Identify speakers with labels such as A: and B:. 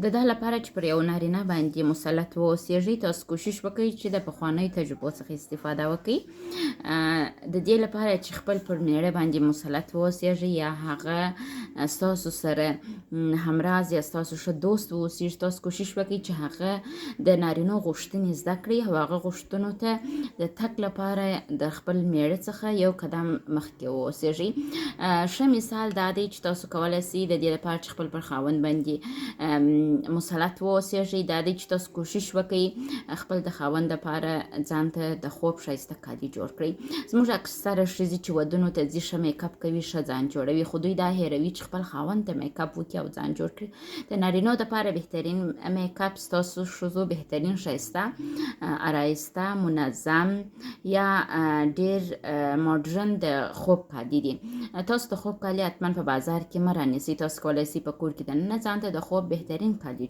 A: د دا لپاره چې پر یو نارینه باندې مسلط واوسیږي تاسو کوشش وکړئ چې د پخوانیو تجربو څخه استفاده وکړئ. د دې لپاره چې خپل پر میړه باندې مسلط واوسیږي یا هغه ستاسو سره همراز یا ستاسو ښه دوست واوسیږي، تاسو کوشش وکړئ چې هغه د نارینو غوښتنې زده کړي او هغه غوښتنو ته د تګ لپاره د خپل میړه څخه یو قدم مخکې واوسیږي. ښه مثال دا دی چې تاسو کولی شئ د دې لپاره چې خپل پر خاوند باندې مسلط واوسیږئ، دا دی چې تاسو کوشش وکړئ خپل د خاوند لپاره ځان ته د خوب ښایسته کالي جوړ کړئ. زموږ اکثره ښځې چې ودونو ته ځي ښه میک اپ کوي، ښه ځان جوړوي، خو دوی دا هیروي چې خپل خاوند ته میک اپ وکړي او ځان جوړ کړي. د نارینو دپاره بهترین میک اپ ستاسو ښځو بهترین ښایسته آرایسته منظم یا ډېر ماډرن د خوب کالي دي. تاسو د خوب کالي حتما په بازار کې مه رانیسئ، تاسو کولی شئ په کور کې دننه ځان ته د خوب بهترین کالي جوړ